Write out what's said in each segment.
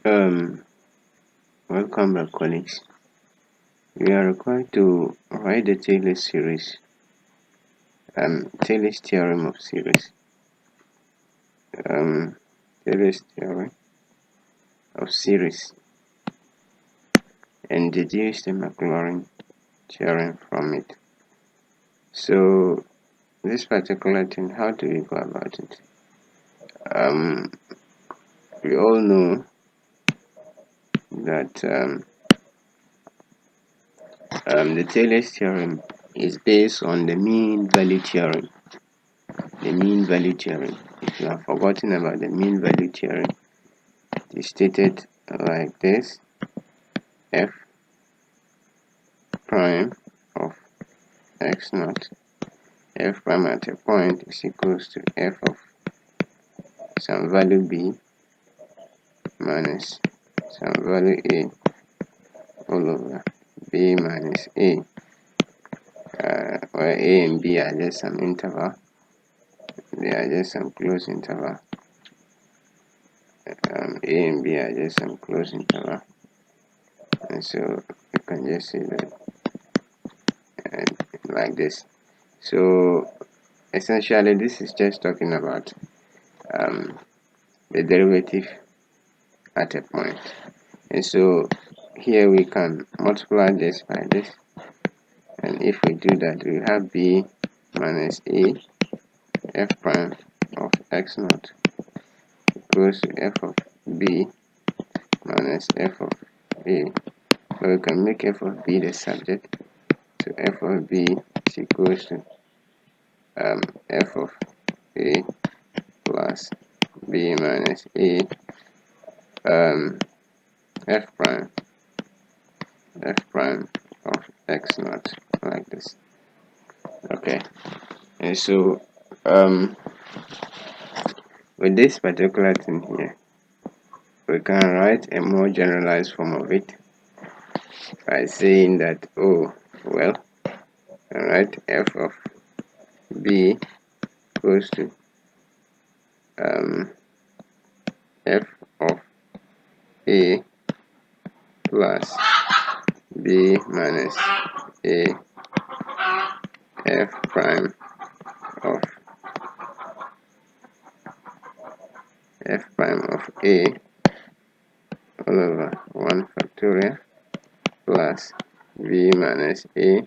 Um, Welcome back, colleagues. We are required to write the Taylor's series, Taylor's theorem of series, Taylor's theorem of series, and deduce the Maclaurin theorem from it. So, this particular thing, how do we go about it? We all know that the Taylor's theorem is based on the mean value theorem. The mean value theorem. If you have forgotten about the mean value theorem, it is stated like this: f prime of x naught, f prime at a point is equals to f of some value b minus some value a all over b minus a, where a and b are just some interval. They are just some closed interval. A and b are just some closed interval, and so you can just say that like this. So essentially, this is just talking about the derivative at a point. And so here we can multiply this by this, and if we do that, we have b minus a f prime of x naught equals to f of b minus f of a. So we can make f of b the subject, so f of b is equals to f of a plus b minus a f prime of x naught, like this. Okay, and so with this particular thing here, we can write a more generalized form of it by saying that, oh well, I write f of b equals to f of a plus b minus a f prime of a all over 1 factorial plus b minus a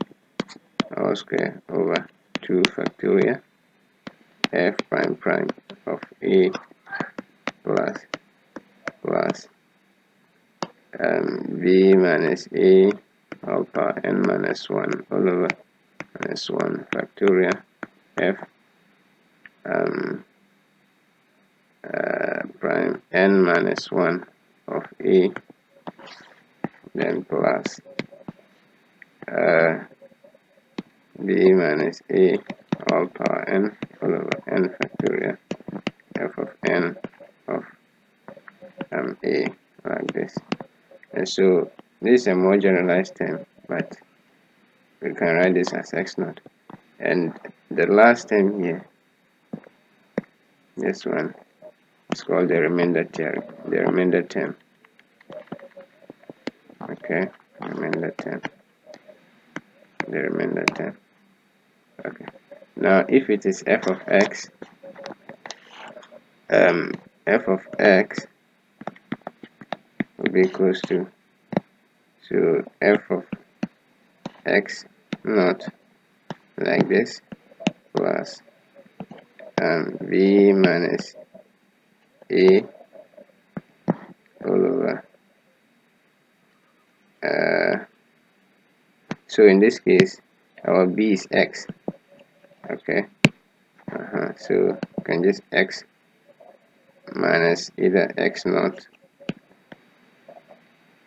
all square over 2 factorial f prime of a plus b minus a all power n minus 1 all over minus 1 factorial f prime n minus 1 of a, then plus b minus a all power n all over n factorial f of n of a, like this. And so this is a more generalized term, but we can write this as x naught. And the last term here, this one, is called the remainder theorem. The remainder term. Okay, remainder term. The remainder term. Okay. Now, if it is f of x, f of x will be equals to, so f of x naught, like this, plus b minus a all over so in this case our b is x. Okay, so you can just x minus either x naught,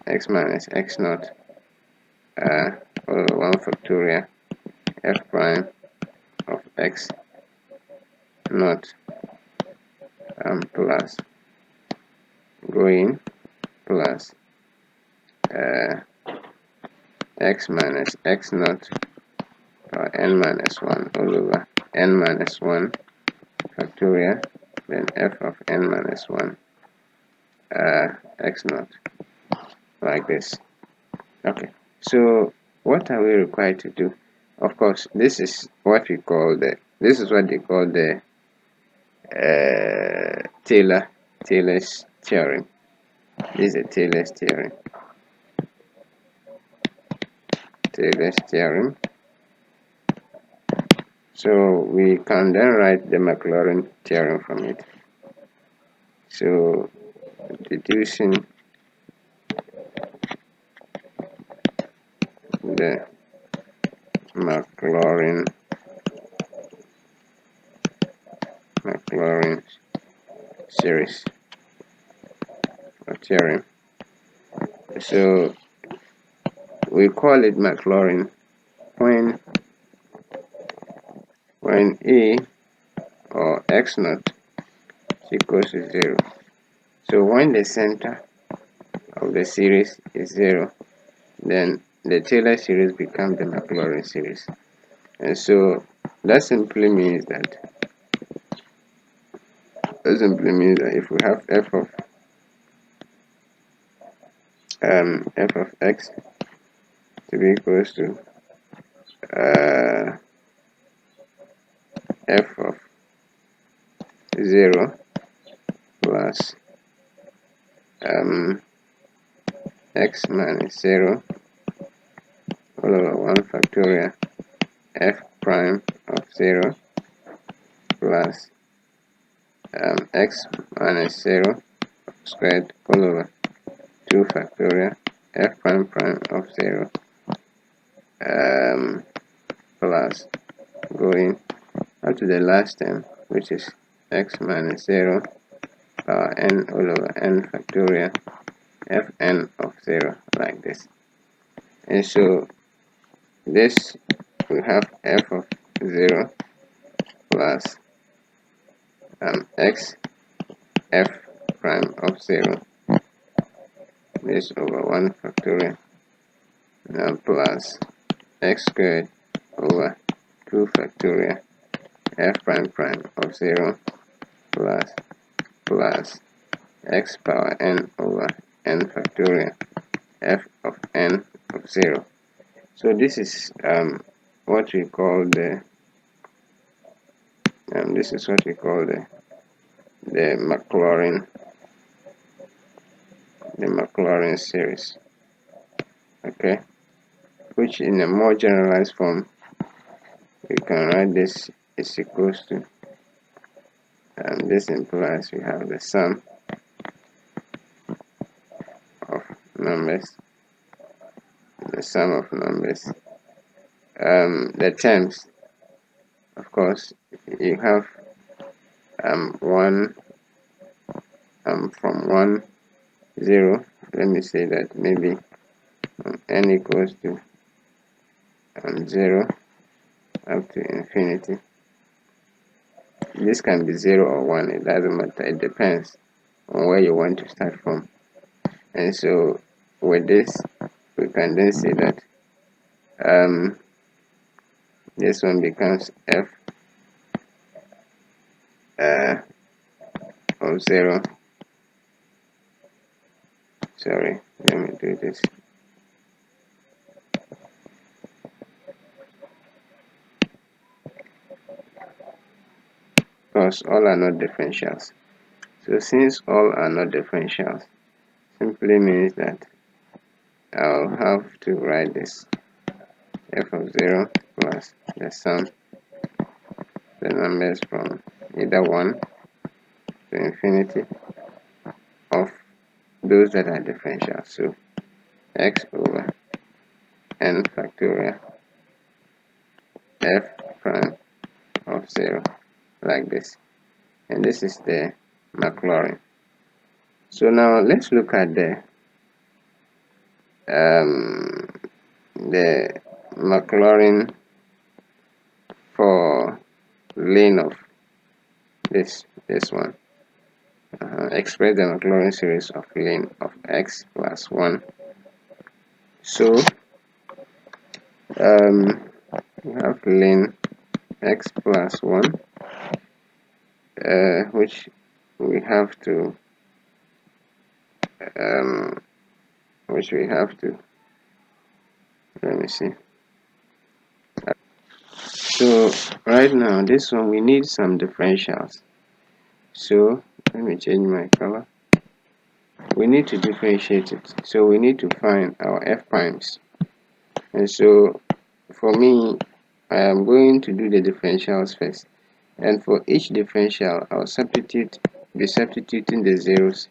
x minus x naught over 1 factorial f prime of x naught plus going plus x minus x naught or n minus 1 all over n minus 1 factorial, then f of n minus 1 x naught, like this. Okay, so what are we required to do? Of course, this is what we call this is what they call the Taylor's theorem. This is a Taylor's theorem. So we can then write the Maclaurin theorem from it. So deducing the Maclaurin series or theorem. So we call it Maclaurin when a or x naught is equal to 0. So when the center of the series is 0, then the Taylor series becomes the Maclaurin series. And so that simply means that if we have f of x to be equals to f of 0 plus x minus 0 all over 1 factorial f prime of 0 plus x minus 0 squared all over 2 factorial f prime prime of 0 plus going up to the last term, which is x minus 0 power n all over n factorial fn of 0, like this. And so this we have f of 0 plus x f prime of 0, this over 1 factorial plus x squared over 2 factorial f prime prime of 0 plus x power n over n factorial f of n of 0. So this is what we call the Maclaurin series, okay, which in a more generalized form we can write this is equals to this implies we have the sum of numbers, the terms. Of course, you have one from 1 0. Let me say that maybe n equals to 0 up to infinity. This can be 0 or 1, it doesn't matter, it depends on where you want to start from. And so with this we can then say that this one becomes f of 0. Sorry, let me do this. Because all are not differentials. So since all are not differentials, simply means that I'll have to write this f of 0 plus the sum the numbers from either 1 to infinity of those that are differential. So x over n factorial f prime of 0, like this. And this is the Maclaurin. So now let's look at the Maclaurin for lane of this one. Express the Maclaurin series of lane of x plus 1. So we have lane x plus 1, which we have to which we have to, let me see. So right now this one we need some differentials. So let me change my color. We need to differentiate it, so we need to find our f primes. And so for me, I am going to do the differentials first, and for each differential I'll be substituting the zeros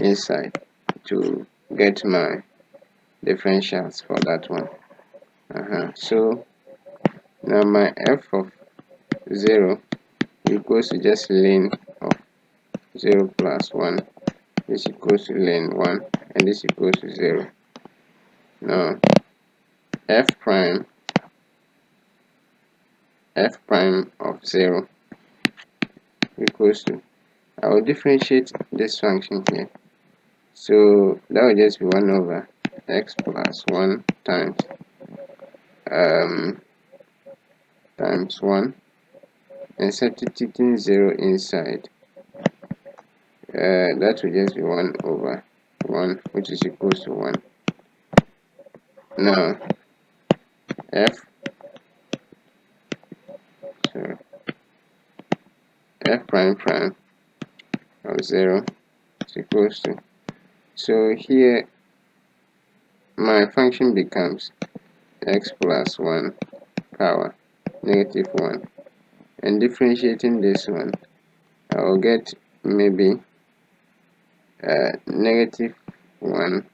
inside to get my differentials for that one. So now my f of 0 equals to just ln of 0 plus 1. This equals to ln 1, and this equals to 0. Now f prime of 0 equals to, I will differentiate this function here, so that will just be 1 over x plus 1 times 1, and substituting 0 inside, that will just be 1 over 1, which is equals to 1. Now f prime of 0 is equals to, so here my function becomes x plus 1 power negative 1, and differentiating this one, I will get maybe negative 1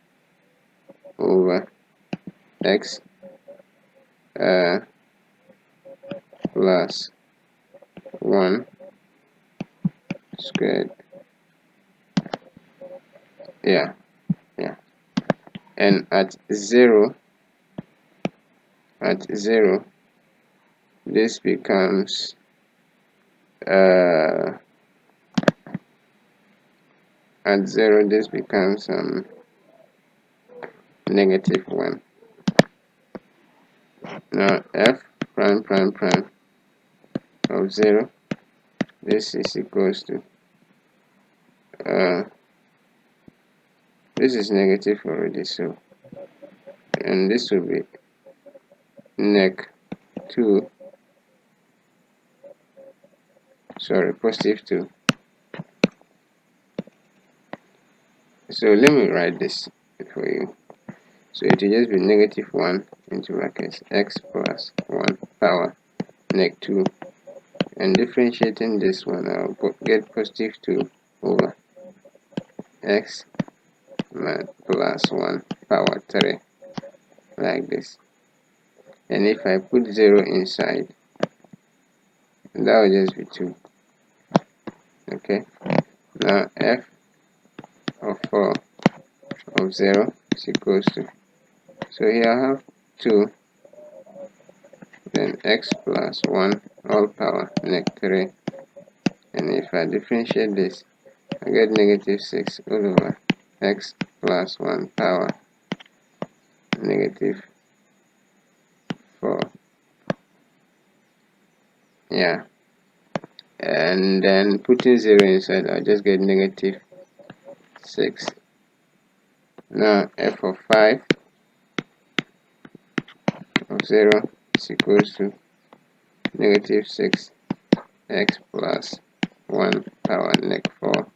over x plus 1 squared. Yeah. And at 0, this becomes at 0 this becomes negative 1. Now f prime of 0, this is equals to this is negative already, so, and this will be neg 2, sorry, positive 2. So let me write this for you. So it will just be negative 1 into brackets x plus 1 power neg 2, and differentiating this one, I'll get positive 2 over x plus 1 power 3, like this. And if I put 0 inside, that will just be 2. Okay, now f of 4 of 0 is equals to, so here I have 2, then x plus 1 all power neg 3, and if I differentiate this, I get negative 6 all over x plus 1 power negative 4. Yeah, and then putting 0 inside, I'll just get negative 6. Now f of 5 of 0 is equals to negative 6 x plus 1 power neg 4.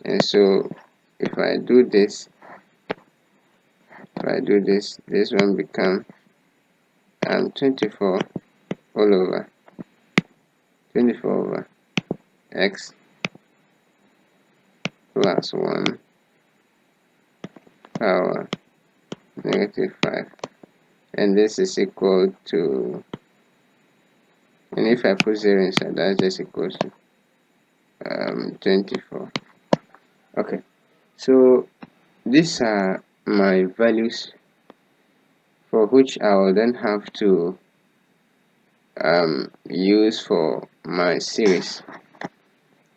And so if I do this, this one becomes 24 all over x plus 1 power negative 5, and this is equal to, and if I put 0 inside, that's just equals to 24. Okay, so these are my values for which I will then have to use for my series.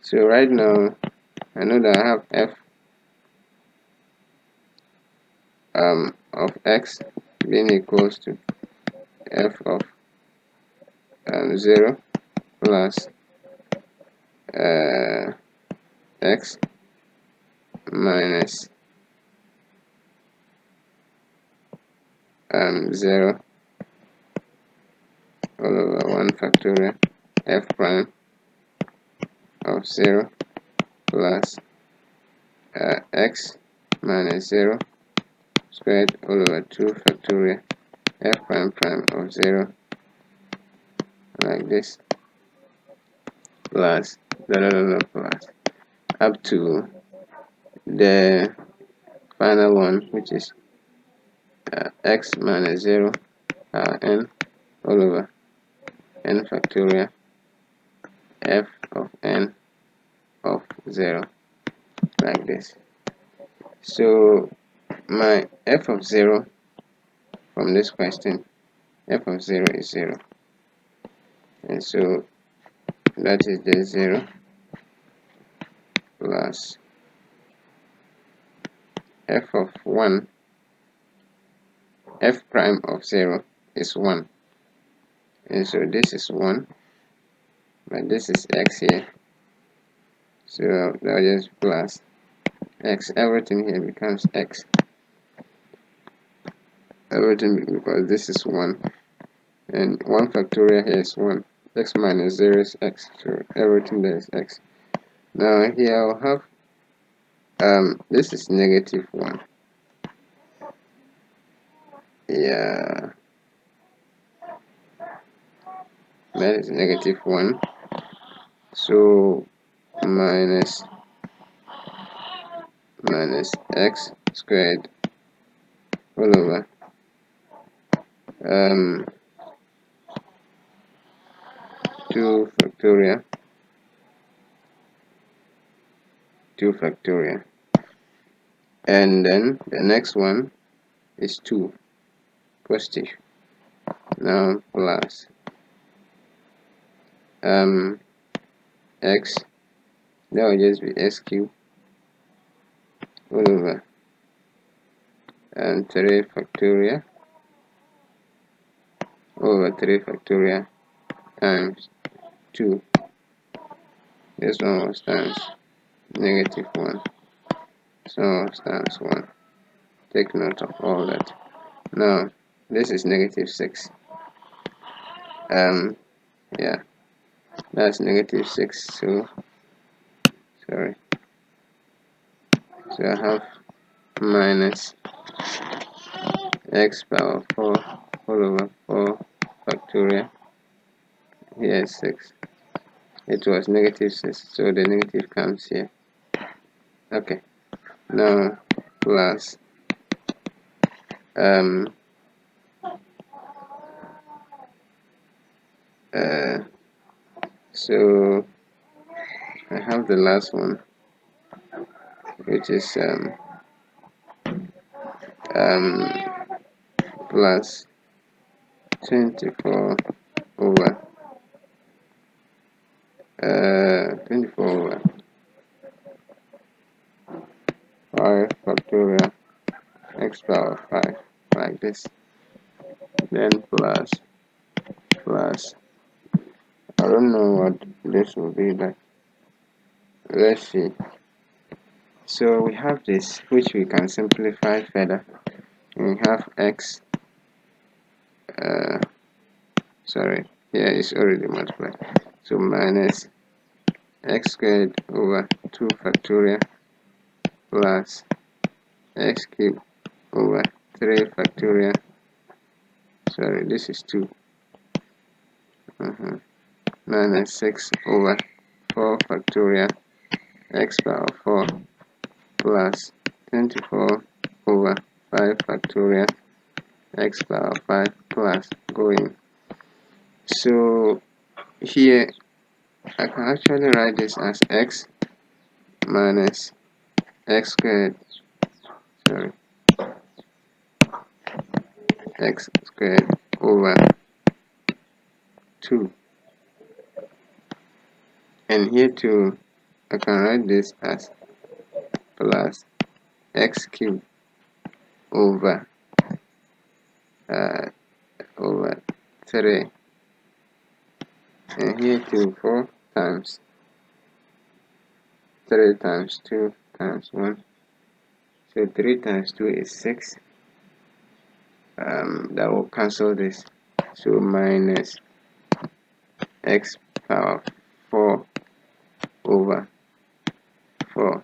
So right now I know that I have f of x being equals to f of 0 plus x minus 0 all over 1 factorial f prime of 0 plus x minus 0 squared all over 2 factorial f prime prime of 0 like this plus plus up to the final one, which is x minus 0 n all over n factorial f of n of 0 like this. So my f of 0 from this question, f of 0 is 0, and so that is the 0 plus f of 1, f prime of 0 is 1, and so this is 1, but this is x here, so that will just plus x, everything here becomes x, everything, because this is 1 and 1 factorial here is 1, x minus 0 is x, so everything there is x. Now here I'll have this is negative 1, yeah, that is negative 1, so minus x squared all over 2 factorial and then the next one is 2 positive. Now plus x, that will just be x cubed all over 3 factorial over 3 factorial times 2. This one was times negative 1, so was times 1. Take note of all that. Now this is negative 6, yeah, that's negative 6, so sorry, so I have minus x power 4 all over 4 factorial, here is 6, it was negative 6, so the negative comes here. Okay, now plus so I have the last one, which is plus 24 over 24 over 5 factorial x power 5 like this, then plus I don't know what this will be, but let's see. So we have this, which we can simplify further. We have x, sorry, here is already multiplied, so minus x squared over 2 factorial plus x cubed over 3 factorial, sorry, this is 2, minus 6 over 4 factorial x power 4 plus 24 over 5 factorial x power 5 plus going. So here I can actually write this as x minus x squared, sorry, x squared over 2, and here too I can write this as plus x cubed over 3, and here too 4 times 3 times 2 times 1 So 3 times 2 is 6. That will cancel this. So minus x power 4 over 4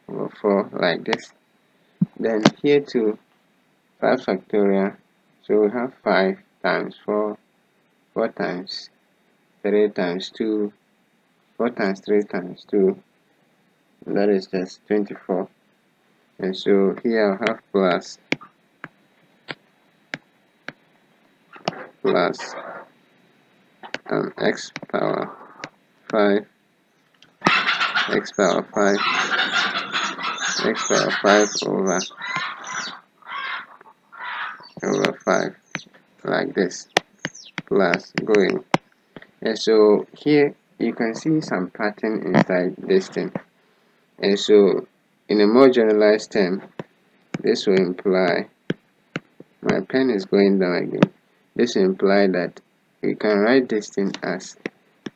over 4 like this. Then here too, 5 factorial. So we have 5 times 4, 4 times 3 times 2, 4 times 3 times 2. That is just 24. And so here I'll have plus x power 5, x power 5, x power 5 over 5 like this, plus going. And so here you can see some pattern inside this thing. And so in a more generalized term, this will imply, my pen is going down again, this will imply that we can write this thing as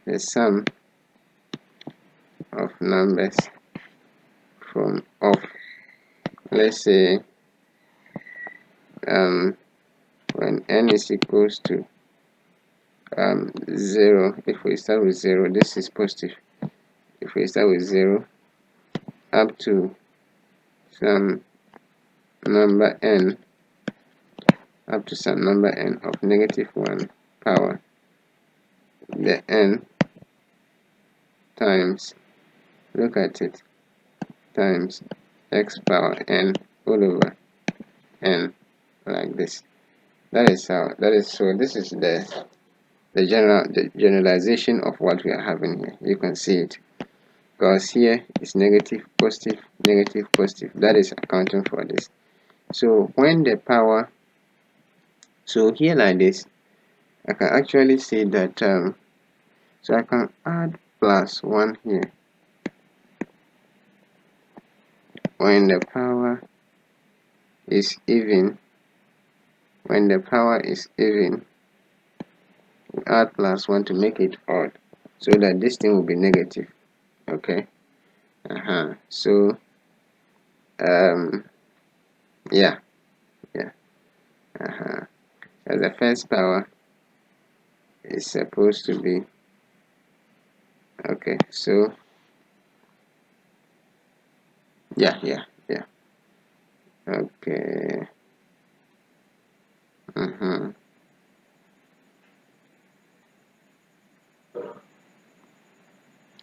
the sum of numbers from let's say when n is equals to 0. If we start with 0, this is positive. If we start with 0 up to some number n, up to some number n of -1 power, the n times, look at it, times x power n all over n like this. That is how, so this is the generalization of what we are having here. You can see it, because here is negative, positive, negative, positive. That is accounting for this. So when the power, so here like this, I can actually say that so I can add plus 1 here when the power is even. When the power is even, we add plus 1 to make it odd, so that this thing will be negative. Okay. So yeah. As the first power is supposed to be, okay, so yeah, okay.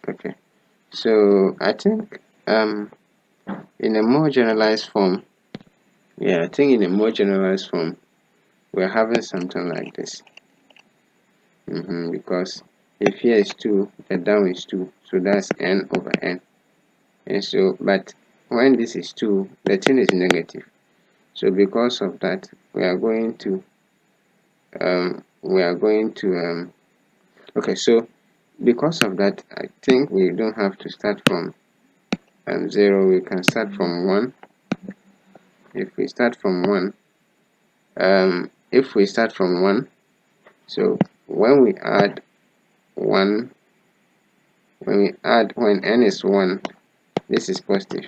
Okay, so I think in a more generalized form, we're having something like this. Because if here is 2, the down is 2, so that's n over n. And so, but when this is 2, the thing is negative. So because of that, we are going to okay, so because of that, I think we don't have to start from 0. We can start from 1. If we start from 1, so when we add 1, when n is 1, this is positive.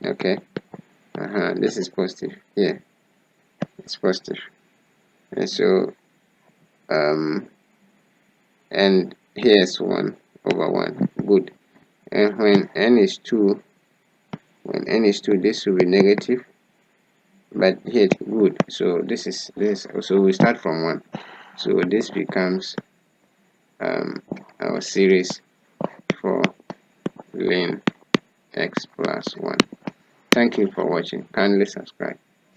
Okay, this is positive here. It's positive. And so and here is 1 over 1. Good. And when n is 2, this will be negative, but here good. So this is so we start from 1. So this becomes our series for ln x plus 1. Thank you for watching. Kindly subscribe.